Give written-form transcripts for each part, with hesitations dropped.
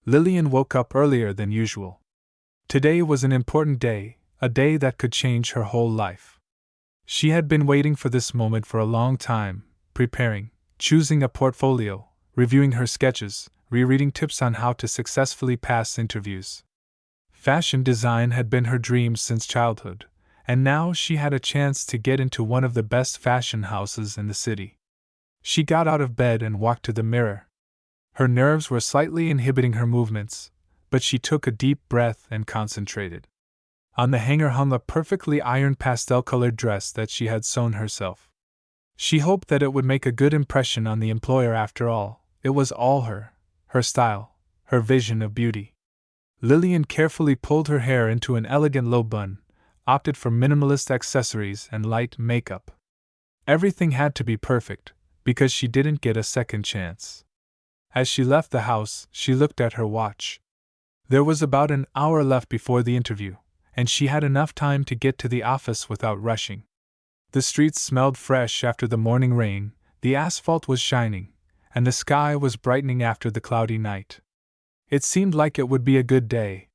Lillian woke up earlier than usual. Today was an important day, a day that could change her whole life. She had been waiting for this moment for a long time, preparing, choosing a portfolio, reviewing her sketches, rereading tips on how to successfully pass interviews. Fashion design had been her dream since childhood, and now she had a chance to get into one of the best fashion houses in the city. She got out of bed and walked to the mirror. Her nerves were slightly inhibiting her movements, but she took a deep breath and concentrated. On the hanger hung a perfectly ironed pastel-colored dress that she had sewn herself. She hoped that it would make a good impression on the employer after all. It was all her style, her vision of beauty. Lillian carefully pulled her hair into an elegant low bun, opted for minimalist accessories and light makeup. Everything had to be perfect, because she didn't get a second chance. As she left the house, she looked at her watch. There was about an hour left before the interview, and she had enough time to get to the office without rushing. The streets smelled fresh after the morning rain, the asphalt was shining, and the sky was brightening after the cloudy night. It seemed like it would be a good day.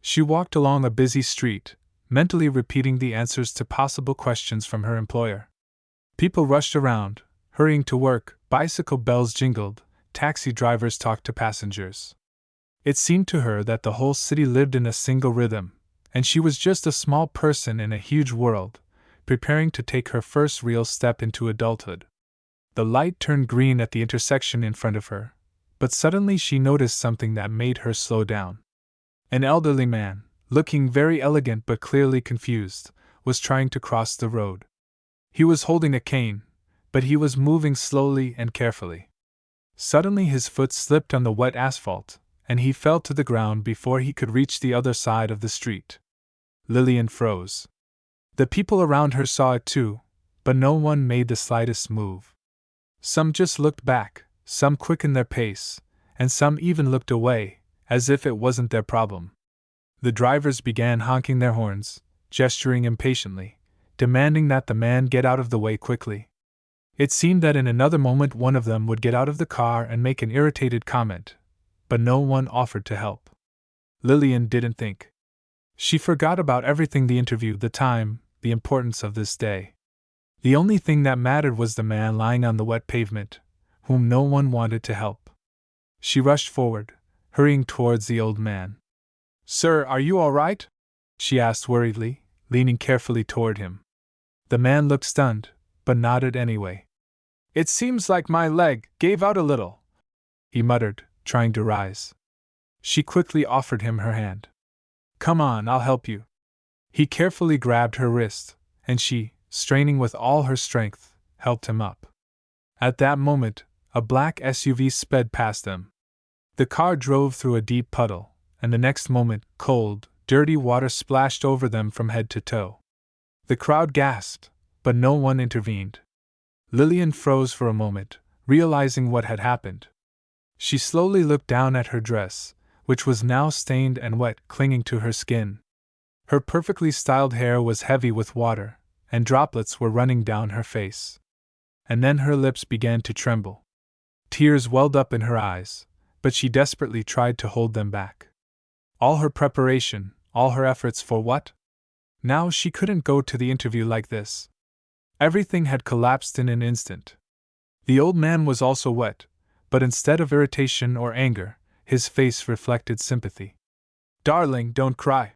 She walked along a busy street, mentally repeating the answers to possible questions from her employer. People rushed around, hurrying to work, bicycle bells jingled, taxi drivers talked to passengers. It seemed to her that the whole city lived in a single rhythm, and she was just a small person in a huge world, preparing to take her first real step into adulthood. The light turned green at the intersection in front of her, but suddenly she noticed something that made her slow down. An elderly man, looking very elegant but clearly confused, was trying to cross the road. He was holding a cane, but he was moving slowly and carefully. Suddenly his foot slipped on the wet asphalt, and he fell to the ground before he could reach the other side of the street. Lillian froze. The people around her saw it too, but no one made the slightest move. Some just looked back, some quickened their pace, and some even looked away, as if it wasn't their problem. The drivers began honking their horns, gesturing impatiently, demanding that the man get out of the way quickly. It seemed that in another moment one of them would get out of the car and make an irritated comment, but no one offered to help. Lillian didn't think. She forgot about everything: the interview, the time, the importance of this day. The only thing that mattered was the man lying on the wet pavement, whom no one wanted to help. She rushed forward, hurrying towards the old man. "Sir, are you all right?" she asked worriedly, leaning carefully toward him. The man looked stunned, but nodded anyway. "It seems like my leg gave out a little," he muttered, trying to rise. She quickly offered him her hand. "Come on, I'll help you." He carefully grabbed her wrist, and she, straining with all her strength, helped him up. At that moment, a black SUV sped past them. The car drove through a deep puddle, and the next moment, cold, dirty water splashed over them from head to toe. The crowd gasped, but no one intervened. Lillian froze for a moment, realizing what had happened. She slowly looked down at her dress, which was now stained and wet, clinging to her skin. Her perfectly styled hair was heavy with water, and droplets were running down her face. And then her lips began to tremble. Tears welled up in her eyes, but she desperately tried to hold them back. All her preparation, all her efforts for what? Now she couldn't go to the interview like this. Everything had collapsed in an instant. The old man was also wet, but instead of irritation or anger, his face reflected sympathy. "Darling, don't cry,"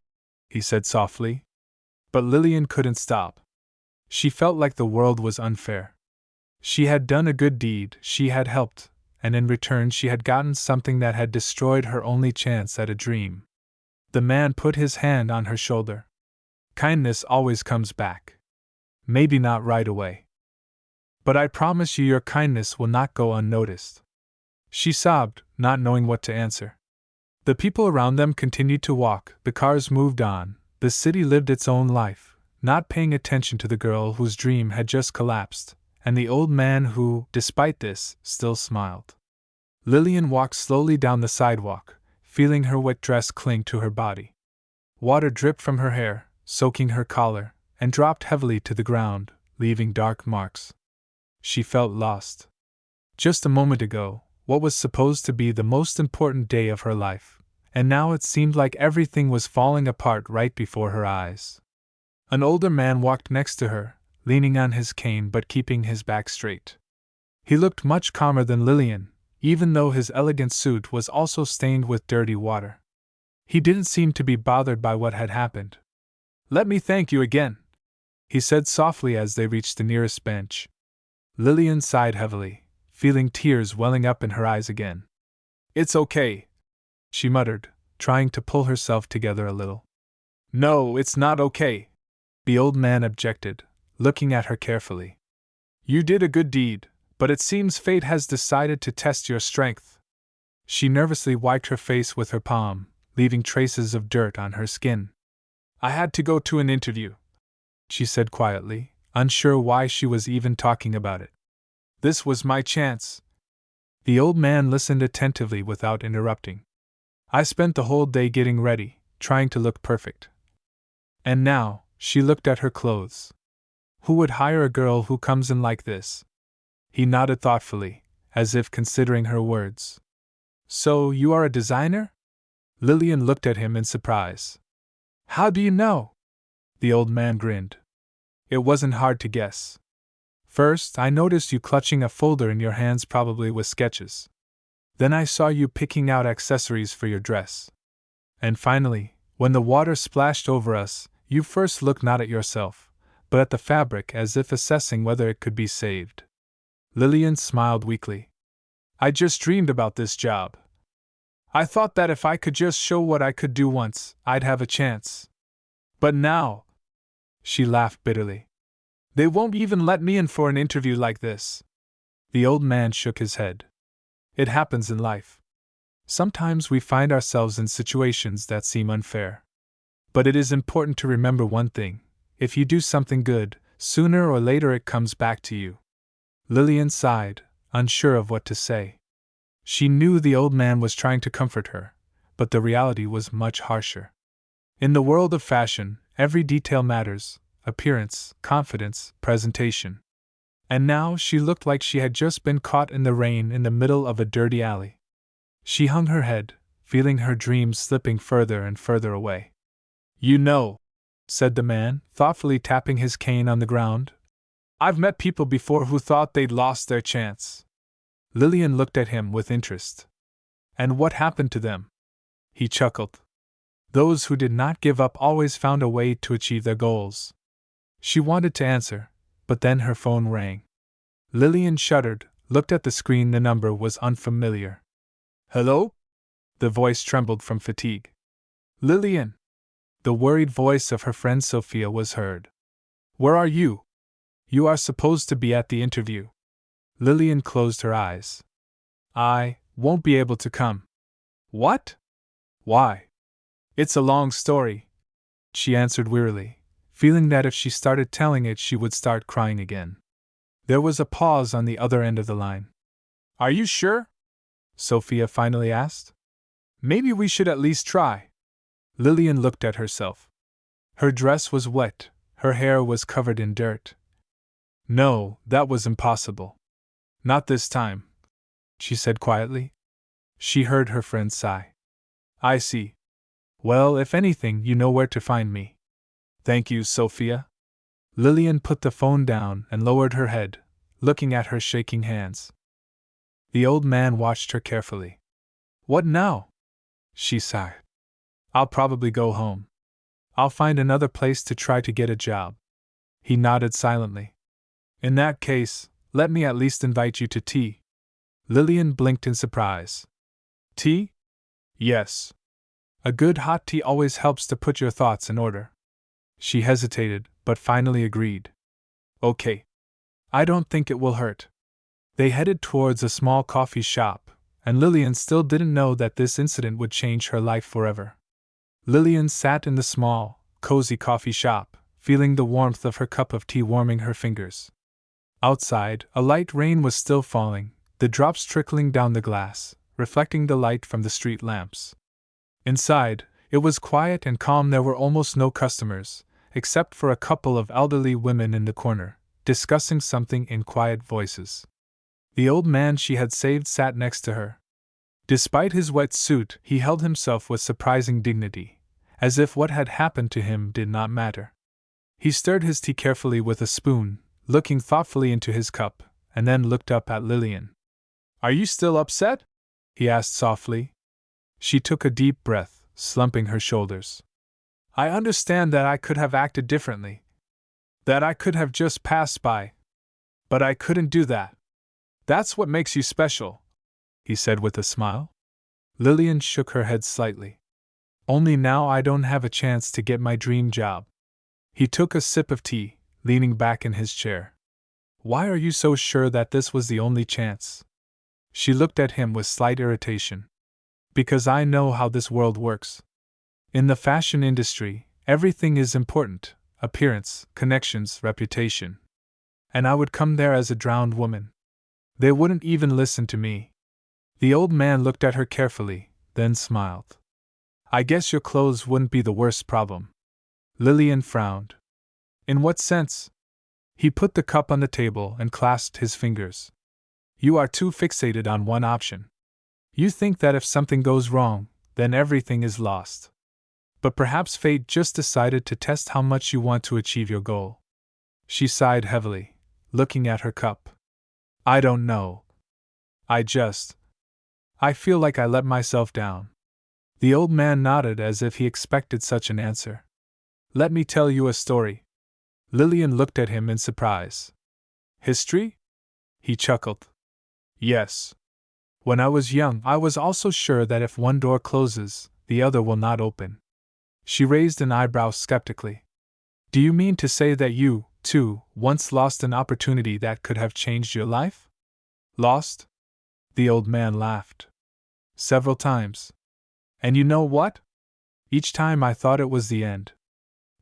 he said softly. But Lillian couldn't stop. She felt like the world was unfair. She had done a good deed, she had helped, and in return she had gotten something that had destroyed her only chance at a dream. The man put his hand on her shoulder. "Kindness always comes back. Maybe not right away. But I promise you your kindness will not go unnoticed." She sobbed, not knowing what to answer. The people around them continued to walk, the cars moved on, the city lived its own life, not paying attention to the girl whose dream had just collapsed, and the old man who, despite this, still smiled. Lillian walked slowly down the sidewalk, feeling her wet dress cling to her body. Water dripped from her hair, soaking her collar, and dropped heavily to the ground, leaving dark marks. She felt lost. Just a moment ago, what was supposed to be the most important day of her life, and now it seemed like everything was falling apart right before her eyes. An older man walked next to her, leaning on his cane but keeping his back straight. He looked much calmer than Lillian, even though his elegant suit was also stained with dirty water. He didn't seem to be bothered by what had happened. "Let me thank you again," he said softly as they reached the nearest bench. Lillian sighed heavily, feeling tears welling up in her eyes again. "It's okay," she muttered, trying to pull herself together a little. "No, it's not okay," the old man objected, looking at her carefully. "You did a good deed, but it seems fate has decided to test your strength." She nervously wiped her face with her palm, leaving traces of dirt on her skin. "I had to go to an interview," she said quietly, unsure why she was even talking about it. "This was my chance." The old man listened attentively without interrupting. "I spent the whole day getting ready, trying to look perfect. And now," she looked at her clothes. "Who would hire a girl who comes in like this?" He nodded thoughtfully, as if considering her words. "So, you are a designer?" Lillian looked at him in surprise. "How do you know?" The old man grinned. "It wasn't hard to guess. First, I noticed you clutching a folder in your hands, probably with sketches. Then I saw you picking out accessories for your dress. And finally, when the water splashed over us, you first looked not at yourself, but at the fabric as if assessing whether it could be saved." Lillian smiled weakly. "I just dreamed about this job. I thought that if I could just show what I could do once, I'd have a chance. But now," she laughed bitterly, "they won't even let me in for an interview like this." The old man shook his head. "It happens in life. Sometimes we find ourselves in situations that seem unfair. But it is important to remember one thing: if you do something good, sooner or later it comes back to you." Lillian sighed, unsure of what to say. She knew the old man was trying to comfort her, but the reality was much harsher. In the world of fashion, every detail matters: appearance, confidence, presentation. And now she looked like she had just been caught in the rain in the middle of a dirty alley. She hung her head, feeling her dreams slipping further and further away. "You know," said the man, thoughtfully tapping his cane on the ground, "I've met people before who thought they'd lost their chance." Lillian looked at him with interest. "And what happened to them?" He chuckled. "Those who did not give up always found a way to achieve their goals." She wanted to answer, but then her phone rang. Lillian shuddered, looked at the screen. The number was unfamiliar. "Hello?" The voice trembled from fatigue. "Lillian!" The worried voice of her friend Sophia was heard. "Where are you? You are supposed to be at the interview." Lillian closed her eyes. "I won't be able to come." "What? Why?" "It's a long story," she answered wearily, feeling that if she started telling it she would start crying again. There was a pause on the other end of the line. "Are you sure?" Sophia finally asked. "Maybe we should at least try." Lillian looked at herself. Her dress was wet, her hair was covered in dirt. No, that was impossible. "Not this time," she said quietly. She heard her friend sigh. "I see. Well, if anything, you know where to find me." "Thank you, Sophia." Lillian put the phone down and lowered her head, looking at her shaking hands. The old man watched her carefully. "What now?" she sighed. "I'll probably go home. I'll find another place to try to get a job." He nodded silently. "In that case, let me at least invite you to tea." Lillian blinked in surprise. "Tea?" "Yes. A good hot tea always helps to put your thoughts in order." She hesitated, but finally agreed. "Okay. I don't think it will hurt." They headed towards a small coffee shop, and Lillian still didn't know that this incident would change her life forever. Lillian sat in the small, cozy coffee shop, feeling the warmth of her cup of tea warming her fingers. Outside, a light rain was still falling, the drops trickling down the glass, reflecting the light from the street lamps. Inside, it was quiet and calm. There were almost no customers, except for a couple of elderly women in the corner, discussing something in quiet voices. The old man she had saved sat next to her. Despite his wet suit, he held himself with surprising dignity, as if what had happened to him did not matter. He stirred his tea carefully with a spoon, looking thoughtfully into his cup, and then looked up at Lillian. "Are you still upset?" he asked softly. She took a deep breath, slumping her shoulders. "I understand that I could have acted differently. That I could have just passed by. But I couldn't do that. That's what makes you special," he said with a smile. Lillian shook her head slightly. "Only now I don't have a chance to get my dream job." He took a sip of tea, leaning back in his chair. "Why are you so sure that this was the only chance?" She looked at him with slight irritation. "Because I know how this world works. In the fashion industry, everything is important: appearance, connections, reputation. And I would come there as a drowned woman. They wouldn't even listen to me." The old man looked at her carefully, then smiled. "I guess your clothes wouldn't be the worst problem." Lillian frowned. "In what sense?" He put the cup on the table and clasped his fingers. "You are too fixated on one option. You think that if something goes wrong, then everything is lost. But perhaps fate just decided to test how much you want to achieve your goal." She sighed heavily, looking at her cup. "I don't know. I feel like I let myself down." The old man nodded as if he expected such an answer. "Let me tell you a story." Lillian looked at him in surprise. "History?" He chuckled. "Yes. When I was young, I was also sure that if one door closes, the other will not open." She raised an eyebrow skeptically. "Do you mean to say that you, too, once lost an opportunity that could have changed your life?" "Lost?" The old man laughed. "Several times. And you know what? Each time I thought it was the end.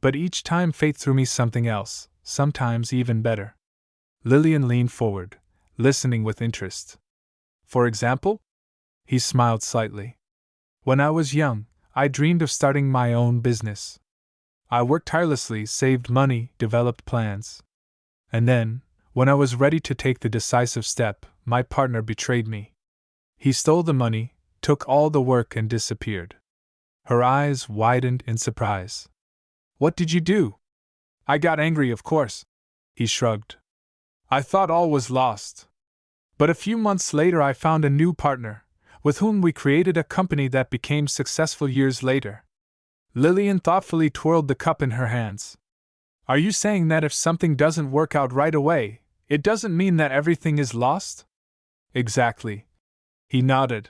But each time fate threw me something else, sometimes even better." Lillian leaned forward, listening with interest. "For example?" He smiled slightly. "When I was young, I dreamed of starting my own business. I worked tirelessly, saved money, developed plans. And then, when I was ready to take the decisive step, my partner betrayed me. He stole the money, took all the work, and disappeared." Her eyes widened in surprise. "What did you do?" "I got angry, of course." He shrugged. "I thought all was lost. But a few months later I found a new partner, with whom we created a company that became successful years later." Lillian thoughtfully twirled the cup in her hands. "Are you saying that if something doesn't work out right away, it doesn't mean that everything is lost?" "Exactly." He nodded.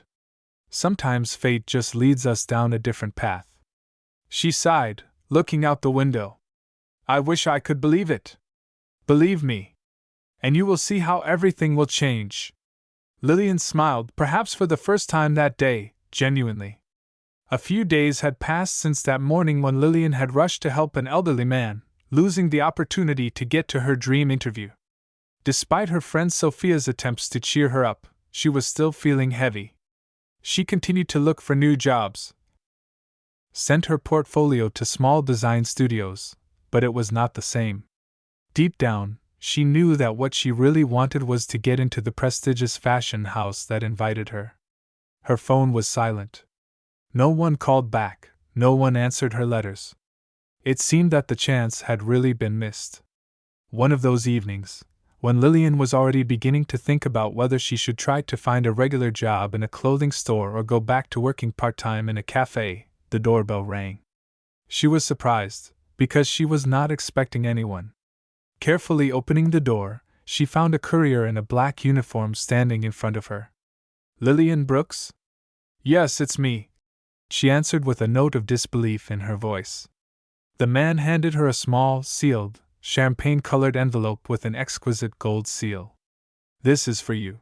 "Sometimes fate just leads us down a different path." She sighed, looking out the window. "I wish I could believe it." "Believe me. And you will see how everything will change." Lillian smiled, perhaps for the first time that day, genuinely. A few days had passed since that morning when Lillian had rushed to help an elderly man, losing the opportunity to get to her dream interview. Despite her friend Sophia's attempts to cheer her up, she was still feeling heavy. She continued to look for new jobs, sent her portfolio to small design studios, but it was not the same. Deep down, she knew that what she really wanted was to get into the prestigious fashion house that invited her. Her phone was silent. No one called back, no one answered her letters. It seemed that the chance had really been missed. One of those evenings, when Lillian was already beginning to think about whether she should try to find a regular job in a clothing store or go back to working part-time in a cafe, the doorbell rang. She was surprised, because she was not expecting anyone. Carefully opening the door, she found a courier in a black uniform standing in front of her. "Lillian Brooks?" "Yes, it's me," she answered with a note of disbelief in her voice. The man handed her a small, sealed, champagne-colored envelope with an exquisite gold seal. "This is for you."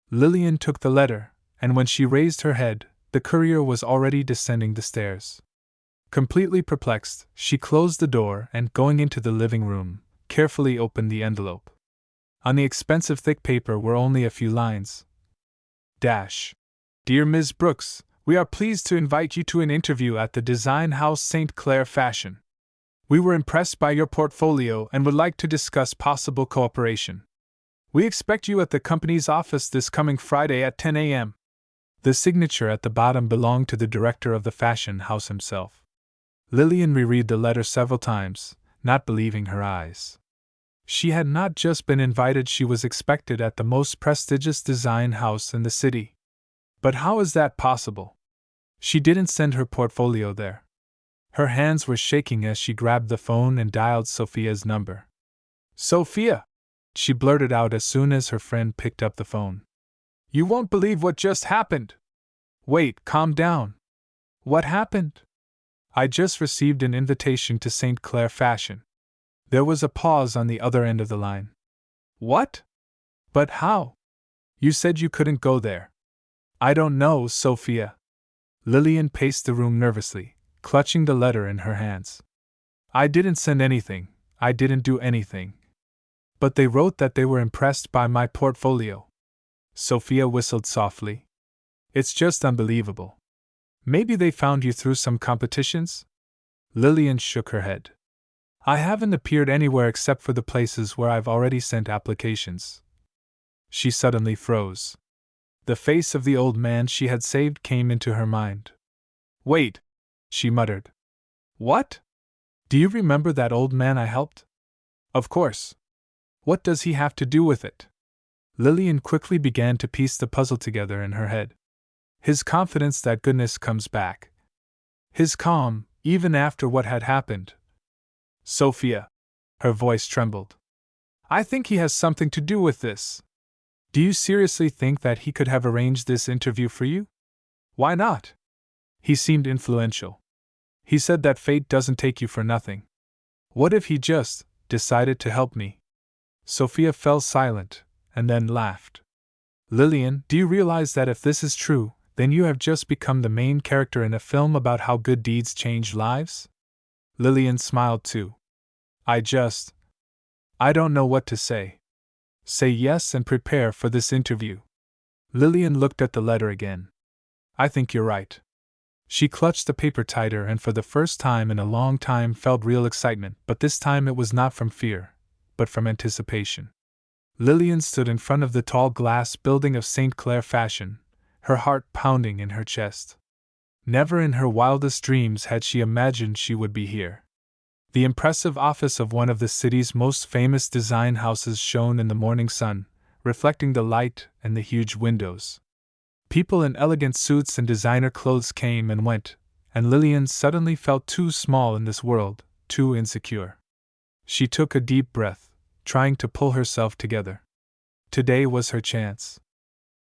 Lillian took the letter, and when she raised her head, the courier was already descending the stairs. Completely perplexed, she closed the door and, going into the living room, carefully opened the envelope. On the expensive thick paper were only a few lines. "Dear Ms. Brooks, we are pleased to invite you to an interview at the design house St. Clair Fashion. We were impressed by your portfolio and would like to discuss possible cooperation." We expect you at the company's office this coming Friday at 10 a.m. The signature at the bottom belonged to the director of the fashion house himself. Lillian reread the letter several times, not believing her eyes. She had not just been invited, she was expected at the most prestigious design house in the city. But how is that possible? She didn't send her portfolio there. Her hands were shaking as she grabbed the phone and dialed Sophia's number. Sophia! She blurted out as soon as her friend picked up the phone. You won't believe what just happened! Wait, calm down. What happened? I just received an invitation to St. Clair Fashion. There was a pause on the other end of the line. What? But how? You said you couldn't go there. I don't know, Sophia. Lillian paced the room nervously, clutching the letter in her hands. I didn't send anything, I didn't do anything. But they wrote that they were impressed by my portfolio. Sophia whistled softly. It's just unbelievable. Maybe they found you through some competitions? Lillian shook her head. I haven't appeared anywhere except for the places where I've already sent applications. She suddenly froze. The face of the old man she had saved came into her mind. Wait, she muttered. What? Do you remember that old man I helped? Of course. What does he have to do with it? Lillian quickly began to piece the puzzle together in her head. His confidence that goodness comes back. His calm, even after what had happened. Sophia. Her voice trembled. I think he has something to do with this. Do you seriously think that he could have arranged this interview for you? Why not? He seemed influential. He said that fate doesn't take you for nothing. What if he just decided to help me? Sophia fell silent, and then laughed. Lillian, do you realize that if this is true, then you have just become the main character in a film about how good deeds change lives? Lillian smiled too. I don't know what to say. Say yes and prepare for this interview. Lillian looked at the letter again. I think you're right. She clutched the paper tighter and for the first time in a long time felt real excitement, but this time it was not from fear, but from anticipation. Lillian stood in front of the tall glass building of St. Clair Fashion, her heart pounding in her chest. Never in her wildest dreams had she imagined she would be here. The impressive office of one of the city's most famous design houses shone in the morning sun, reflecting the light and the huge windows. People in elegant suits and designer clothes came and went, and Lillian suddenly felt too small in this world, too insecure. She took a deep breath, trying to pull herself together. Today was her chance.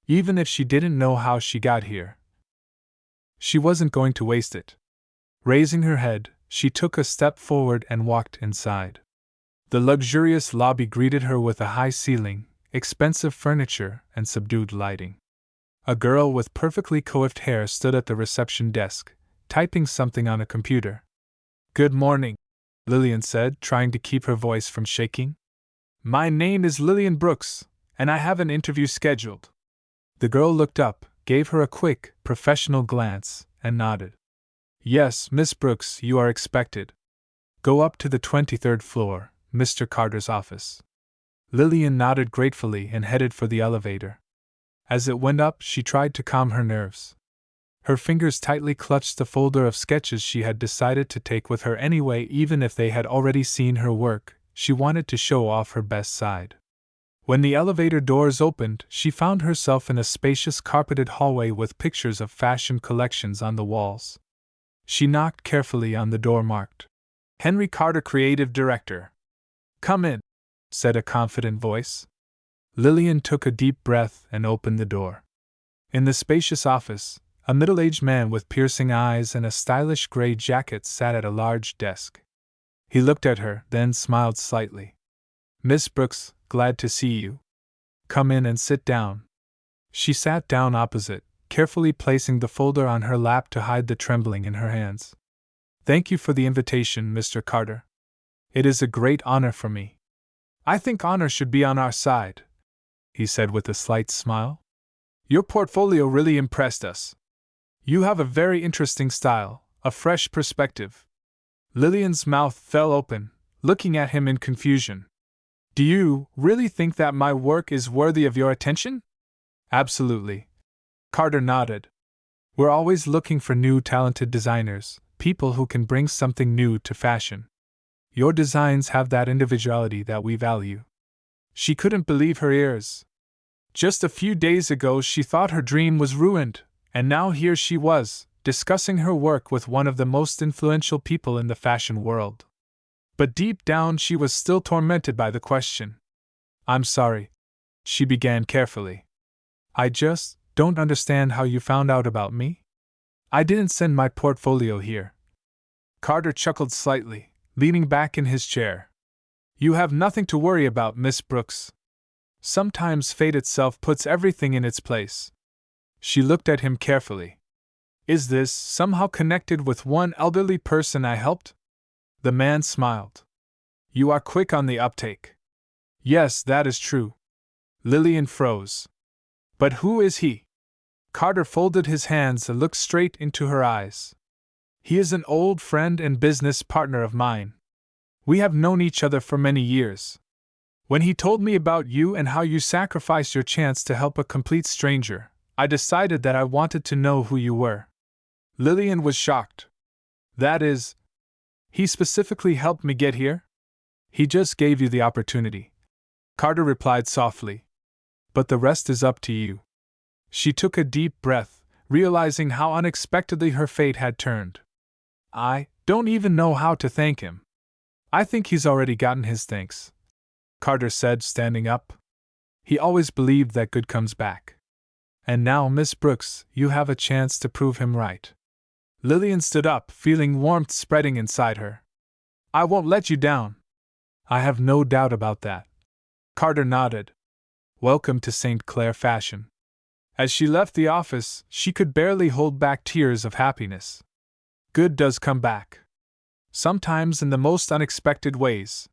Even if she didn't know how she got here, she wasn't going to waste it. Raising her head, she took a step forward and walked inside. The luxurious lobby greeted her with a high ceiling, expensive furniture, and subdued lighting. A girl with perfectly coiffed hair stood at the reception desk, typing something on a computer. Good morning, Lillian said, trying to keep her voice from shaking. My name is Lillian Brooks, and I have an interview scheduled. The girl looked up, gave her a quick, professional glance, and nodded. Yes, Miss Brooks, you are expected. Go up to the 23rd floor, Mr. Carter's office. Lillian nodded gratefully and headed for the elevator. As it went up, she tried to calm her nerves. Her fingers tightly clutched the folder of sketches she had decided to take with her anyway, even if they had already seen her work. She wanted to show off her best side. When the elevator doors opened, she found herself in a spacious carpeted hallway with pictures of fashion collections on the walls. She knocked carefully on the door marked Henry Carter, Creative Director. Come in, said a confident voice. Lillian took a deep breath and opened the door. In the spacious office, a middle-aged man with piercing eyes and a stylish gray jacket sat at a large desk. He looked at her, then smiled slightly. Miss Brooks, glad to see you. Come in and sit down. She sat down opposite, carefully placing the folder on her lap to hide the trembling in her hands. Thank you for the invitation, Mr. Carter. It is a great honor for me. I think honor should be on our side, he said with a slight smile. Your portfolio really impressed us. You have a very interesting style, a fresh perspective. Lillian's mouth fell open, looking at him in confusion. Do you really think that my work is worthy of your attention? Absolutely. Carter nodded. We're always looking for new talented designers, people who can bring something new to fashion. Your designs have that individuality that we value. She couldn't believe her ears. Just a few days ago she thought her dream was ruined, and now here she was, discussing her work with one of the most influential people in the fashion world. But deep down she was still tormented by the question. I'm sorry, she began carefully. I just don't understand how you found out about me. I didn't send my portfolio here. Carter chuckled slightly, leaning back in his chair. You have nothing to worry about, Miss Brooks. Sometimes fate itself puts everything in its place. She looked at him carefully. Is this somehow connected with one elderly person I helped? The man smiled. You are quick on the uptake. Yes, that is true. Lillian froze. But who is he? Carter folded his hands and looked straight into her eyes. He is an old friend and business partner of mine. We have known each other for many years. When he told me about you and how you sacrificed your chance to help a complete stranger, I decided that I wanted to know who you were. Lillian was shocked. That is, he specifically helped me get here? He just gave you the opportunity. Carter replied softly. But the rest is up to you. She took a deep breath, realizing how unexpectedly her fate had turned. I don't even know how to thank him. I think he's already gotten his thanks, Carter said, standing up. He always believed that good comes back. And now, Miss Brooks, you have a chance to prove him right. Lillian stood up, feeling warmth spreading inside her. I won't let you down. I have no doubt about that. Carter nodded. Welcome to St. Clair Fashion. As she left the office, she could barely hold back tears of happiness. Good does come back. Sometimes in the most unexpected ways.